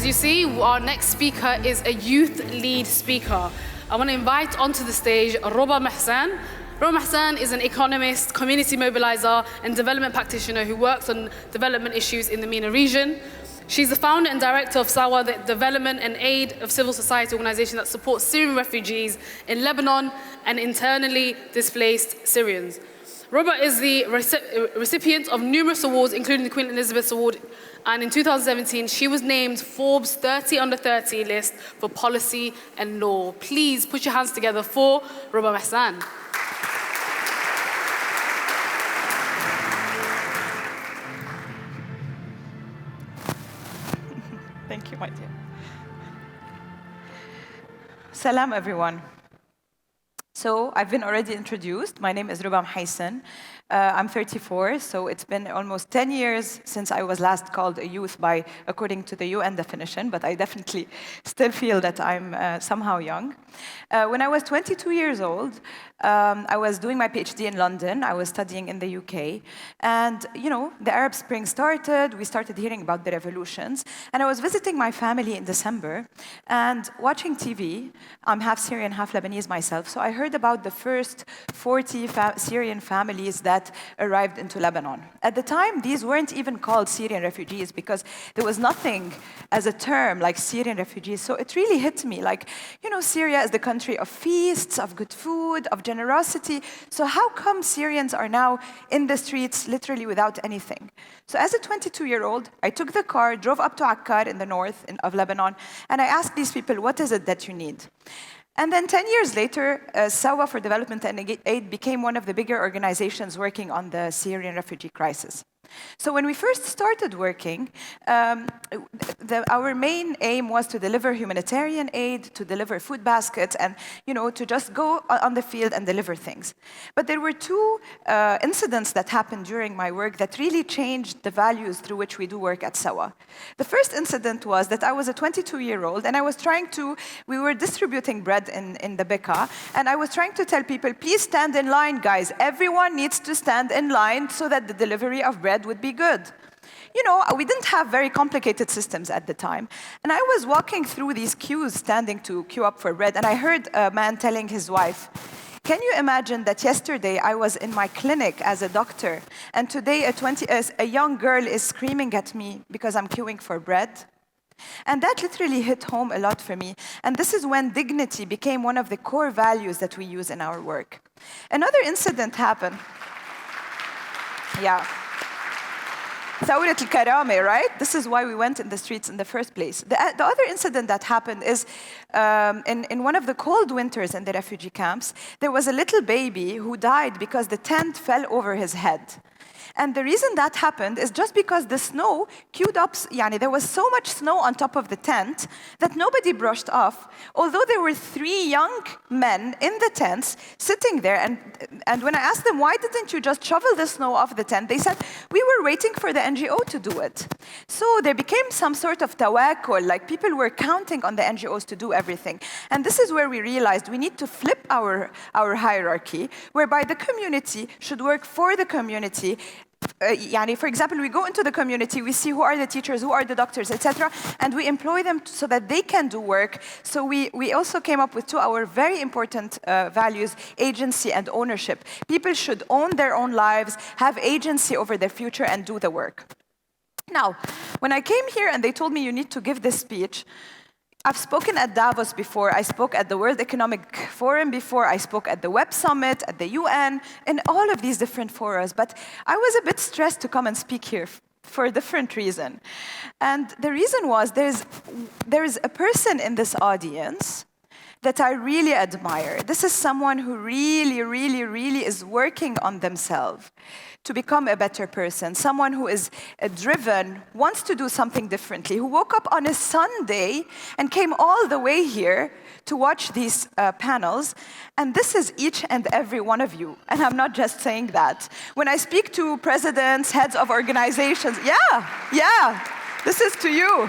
As you see, our next speaker is a youth lead speaker. I want to invite onto the stage Rouba Mhaissen. Rouba Mhaissen is an economist, community mobilizer, and development practitioner who works on development issues in the MENA region. She's the founder and director of SAWA, the development and aid of civil society organization that supports Syrian refugees in Lebanon and internally displaced Syrians. Rouba is the recipient of numerous awards, including the Queen Elizabeth Award, and in 2017, she was named Forbes 30 Under 30 list for policy and law. Please put your hands together for Rouba Mhaissen. Thank you, my dear. Salam, everyone. So I've been already introduced. My name is Rouba Mhaissen. I'm 34, so it's been almost 10 years since I was last called a youth according to the UN definition, but I definitely still feel that I'm somehow young. When I was 22 years old, I was doing my PhD in London. I was studying in the UK. And, you know, the Arab Spring started. We started hearing about the revolutions. And I was visiting my family in December and watching TV. I'm half Syrian, half Lebanese myself. So I heard about the first 40 Syrian families that arrived into Lebanon. At the time, these weren't even called Syrian refugees because there was nothing as a term like Syrian refugees. So it really hit me like, you know, Syria is the country of feasts, of good food, of generosity. So how come Syrians are now in the streets literally without anything? So as a 22-year-old, I took the car, drove up to Akkar in the north of Lebanon, and I asked these people, what is it that you need? And then 10 years later, SAWA for Development and Aid became one of the bigger organizations working on the Syrian refugee crisis. So when we first started working, our main aim was to deliver humanitarian aid, to deliver food baskets, and to just go on the field and deliver things. But there were two incidents that happened during my work that really changed the values through which we do work at SAWA. The first incident was that I was a 22-year-old, and we were distributing bread in the Bekaa, and I was trying to tell people, please stand in line, guys. Everyone needs to stand in line so that the delivery of bread would be good. We didn't have very complicated systems at the time. And I was walking through these queues, standing to queue up for bread, and I heard a man telling his wife, can you imagine that yesterday I was in my clinic as a doctor, and today a young girl is screaming at me because I'm queuing for bread? And that literally hit home a lot for me. And this is when dignity became one of the core values that we use in our work. Another incident happened. Yeah. Thawrat al-Karame, right? This is why we went in the streets in the first place. The other incident that happened is in one of the cold winters in the refugee camps, there was a little baby who died because the tent fell over his head. And the reason that happened is just because the snow queued up, there was so much snow on top of the tent that nobody brushed off, although there were 3 young men in the tents sitting there. And when I asked them, why didn't you just shovel the snow off the tent? They said, we were waiting for the NGO to do it. So there became some sort of tawakkul, like people were counting on the NGOs to do everything. And this is where we realized we need to flip our hierarchy, whereby the community should work for the community. For example, we go into the community, we see who are the teachers, who are the doctors, etc., and we employ them so that they can do work. So we also came up with 2 our very important values, agency and ownership. People should own their own lives, have agency over their future, and do the work. Now, when I came here and they told me you need to give this speech, I've spoken at Davos before, I spoke at the World Economic Forum before, I spoke at the Web Summit, at the UN, in all of these different forums, but I was a bit stressed to come and speak here for a different reason. And the reason was there is a person in this audience that I really admire. This is someone who really, really, really is working on themselves to become a better person, someone who is driven, wants to do something differently, who woke up on a Sunday and came all the way here to watch these panels. And this is each and every one of you. And I'm not just saying that. When I speak to presidents, heads of organizations, yeah, this is to you.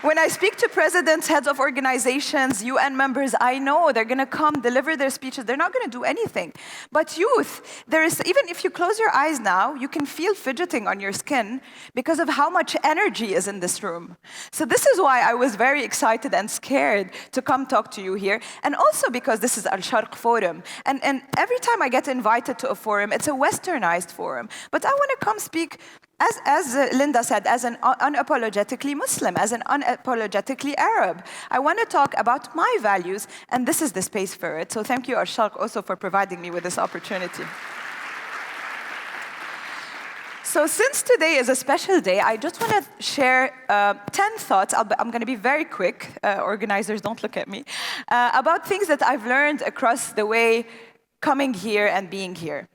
When I speak to presidents, heads of organizations, UN members, I know they're going to come, deliver their speeches. They're not going to do anything. But youth, even if you close your eyes now, you can feel fidgeting on your skin because of how much energy is in this room. So this is why I was very excited and scared to come talk to you here. And also because this is Al-Sharq Forum. And every time I get invited to a forum, it's a westernized forum. But I want to come speak, as Linda said, as an unapologetically Muslim, as an unapologetically Arab. I want to talk about my values, and this is the space for it. So thank you, Sharq, also for providing me with this opportunity. So since today is a special day, I just want to share 10 thoughts. I'm going to be very quick. Organizers, don't look at me. About things that I've learned across the way coming here and being here.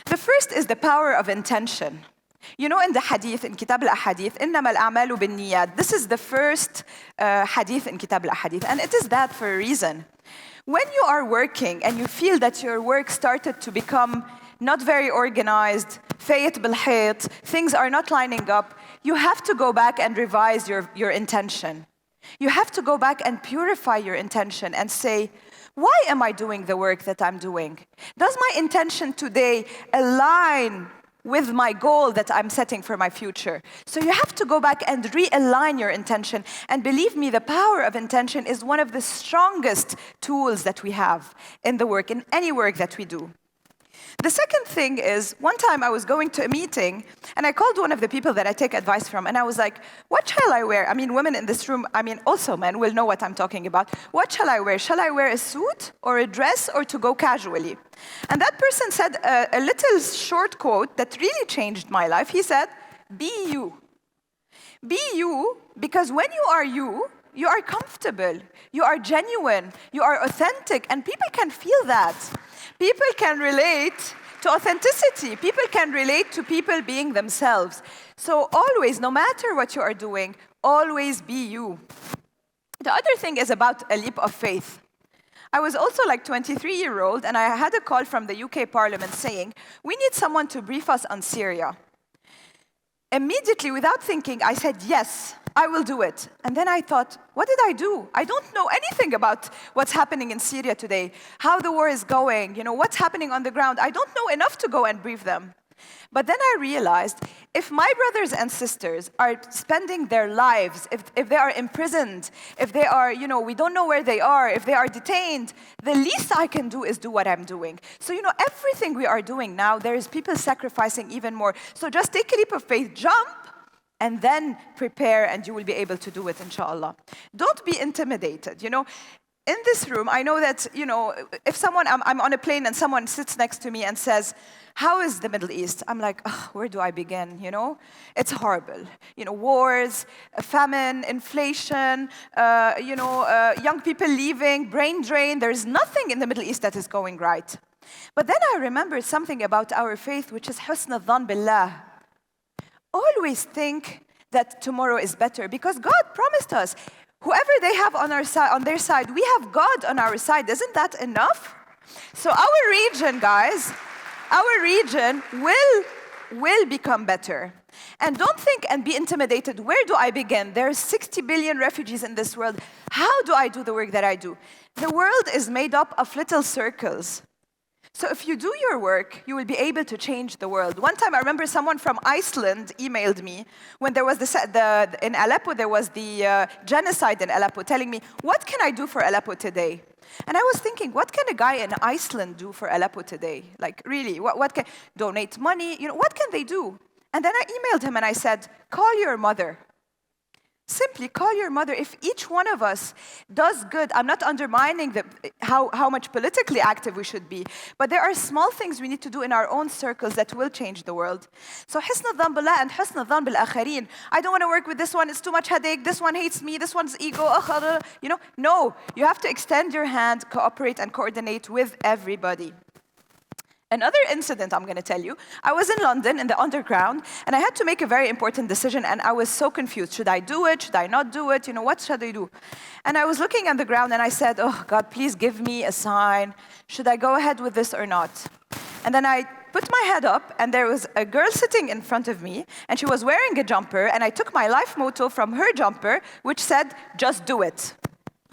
The first is the power of intention. You know, in the hadith, in Kitab al-Ahadith, إِنَّمَا الْأَعْمَالُ بِالنِّيَّاتِ. This is the first hadith in Kitab al-Ahadith, and it is that for a reason. When you are working and you feel that your work started to become not very organized, fayt bil-hayt, things are not lining up, you have to go back and revise your intention. You have to go back and purify your intention and say, why am I doing the work that I'm doing? Does my intention today align with my goal that I'm setting for my future? So you have to go back and realign your intention. And believe me, the power of intention is one of the strongest tools that we have in the work, in any work that we do. The second thing is, one time I was going to a meeting, and I called one of the people that I take advice from, and I was like, what shall I wear? I mean, women in this room, also men will know what I'm talking about. What shall I wear? Shall I wear a suit or a dress or to go casually? And that person said a little short quote that really changed my life. He said, be you. Be you, because when you are comfortable, you are genuine, you are authentic, and people can feel that. People can relate to authenticity. People can relate to people being themselves. So always, no matter what you are doing, always be you. The other thing is about a leap of faith. I was also like 23-year-old, and I had a call from the UK Parliament saying, we need someone to brief us on Syria. Immediately, without thinking, I said, yes, I will do it. And then I thought, what did I do? I don't know anything about what's happening in Syria today, how the war is going, what's happening on the ground. I don't know enough to go and brief them. But then I realized, if my brothers and sisters are spending their lives, if they are imprisoned, if they are, we don't know where they are, if they are detained, the least I can do is do what I'm doing. So, everything we are doing now, there is people sacrificing even more. So just take a leap of faith, jump, and then prepare, and you will be able to do it, inshallah. Don't be intimidated, In this room, I know that, if I'm on a plane and someone sits next to me and says, how is the Middle East? I'm like, where do I begin, It's horrible. Wars, famine, inflation, young people leaving, brain drain. There's nothing in the Middle East that is going right. But then I remembered something about our faith, which is husn al-dhan billah. Always think that tomorrow is better, because God promised us, whoever they have on their side, we have God on our side. Isn't that enough? So our region, guys, will become better. And don't think and be intimidated. Where do I begin? There's 60 billion refugees in this world. How do I do the work that I do? The world is made up of little circles. So if you do your work, you will be able to change the world. One time, I remember someone from Iceland emailed me when there was in Aleppo, there was the genocide in Aleppo, telling me, what can I do for Aleppo today? And I was thinking, what can a guy in Iceland do for Aleppo today? Like, really, what can, donate money? What can they do? And then I emailed him and I said, call your mother. Simply call your mother. If each one of us does good, I'm not undermining how much politically active we should be, but there are small things we need to do in our own circles that will change the world. So husn al-dhan billah and husn al-dhan bil-akhareen. I don't want to work with this one, it's too much headache, this one hates me, this one's ego, No, you have to extend your hand, cooperate and coordinate with everybody. Another incident I'm going to tell you, I was in London in the underground, and I had to make a very important decision, and I was so confused. Should I do it? Should I not do it? What should I do? And I was looking on the ground, and I said, oh, God, please give me a sign. Should I go ahead with this or not? And then I put my head up, and there was a girl sitting in front of me, and she was wearing a jumper, and I took my life motto from her jumper, which said, just do it.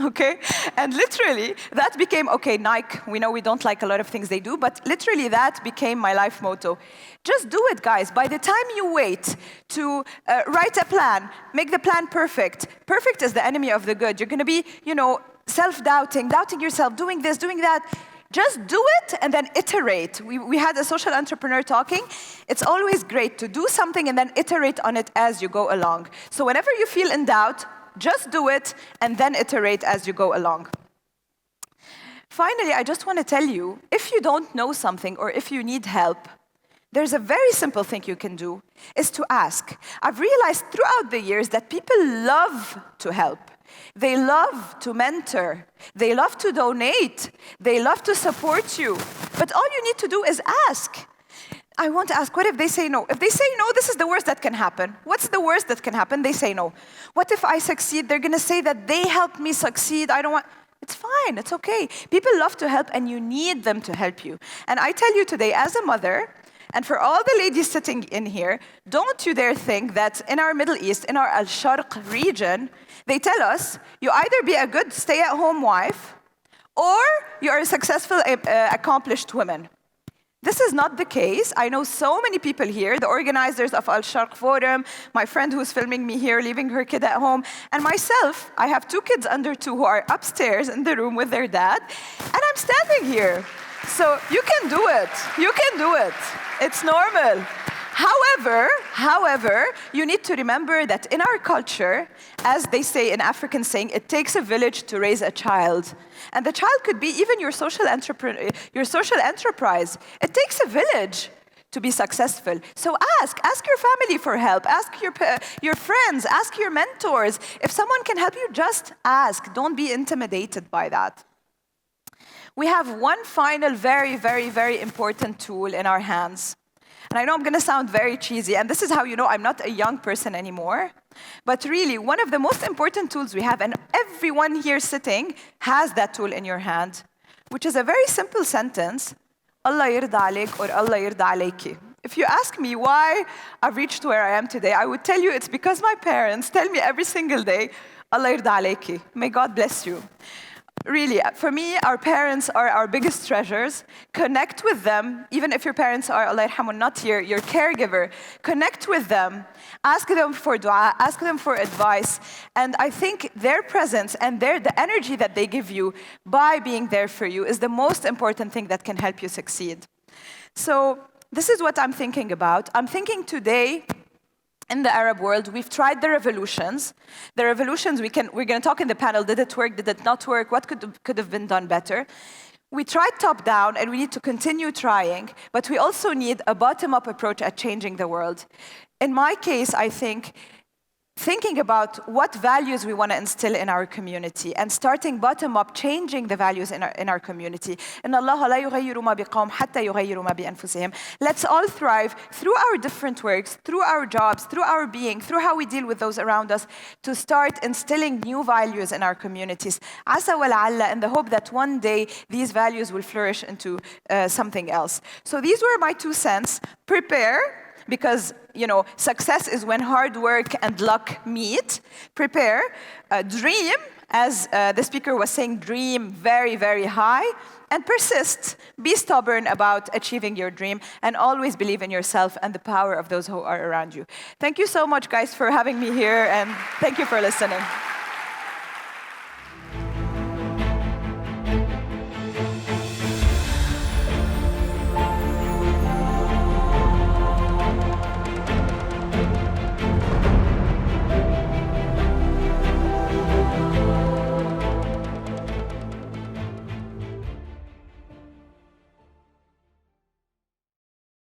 Okay? And literally, that became, okay, Nike, we know we don't like a lot of things they do, but literally that became my life motto. Just do it, guys. By the time you wait to write a plan, make the plan perfect. Perfect is the enemy of the good. You're going to be, self-doubting, doubting yourself, doing this, doing that. Just do it and then iterate. We had a social entrepreneur talking. It's always great to do something and then iterate on it as you go along. So whenever you feel in doubt, just do it and then iterate as you go along. Finally, I just want to tell you, if you don't know something or if you need help, there's a very simple thing you can do, is to ask. I've realized throughout the years that people love to help. They love to mentor. They love to donate. They love to support you. But all you need to do is ask. I want to ask, what if they say no? If they say no, this is the worst that can happen. What's the worst that can happen? They say no. What if I succeed? They're going to say that they helped me succeed. I don't want... It's fine. It's okay. People love to help, and you need them to help you. And I tell you today, as a mother, and for all the ladies sitting in here, don't you dare think that in our Middle East, in our Sharq region, they tell us, you either be a good stay-at-home wife, or you are a successful, accomplished woman. This is not the case. I know so many people here, the organizers of Al-Sharq Forum, my friend who's filming me here, leaving her kid at home, and myself. I have 2 kids under 2 who are upstairs in the room with their dad, and I'm standing here. So you can do it. You can do it. It's normal. However, you need to remember that in our culture, as they say in African saying, it takes a village to raise a child. And the child could be even your social enterprise. It takes a village to be successful. So ask your family for help, ask your friends, ask your mentors. If someone can help you, just ask. Don't be intimidated by that. We have one final very, very, very important tool in our hands. And I know I'm going to sound very cheesy, and this is how you know I'm not a young person anymore. But really, one of the most important tools we have, and everyone here sitting has that tool in your hand, which is a very simple sentence, Allah yirda alayk or Allah yirda alayki. If you ask me why I've reached where I am today, I would tell you it's because my parents tell me every single day, Allah yirda alayki. May God bless you. Really, for me, our parents are our biggest treasures. Connect with them, even if your parents are, Allah yarhamun, not here, your caregiver. Connect with them. Ask them for dua, ask them for advice. And I think their presence and the energy that they give you by being there for you is the most important thing that can help you succeed. So this is what I'm thinking about. I'm thinking today, in the Arab world, we've tried the revolutions. The revolutions, we're going to talk in the panel, did it work, did it not work, what could have been done better? We tried top-down, and we need to continue trying, but we also need a bottom-up approach at changing the world. In my case, I think, thinking about what values we want to instill in our community and starting bottom-up, changing the values in our community. إِنَّ اللَّهَ لَا يُغَيِّرُ مَا بِقَوْمٍ حَتَّى يُغَيِّرُوا مَا بِأَنفُسِهِمْ. Let's all thrive through our different works, through our jobs, through our being, through how we deal with those around us, to start instilling new values in our communities. عَسَى وَلَعَلَّ, in the hope that one day these values will flourish into something else. So these were my 2 cents. Prepare, because success is when hard work and luck meet. Prepare, dream, as the speaker was saying, dream very, very high, and persist. Be stubborn about achieving your dream, and always believe in yourself and the power of those who are around you. Thank you so much, guys, for having me here, and thank you for listening.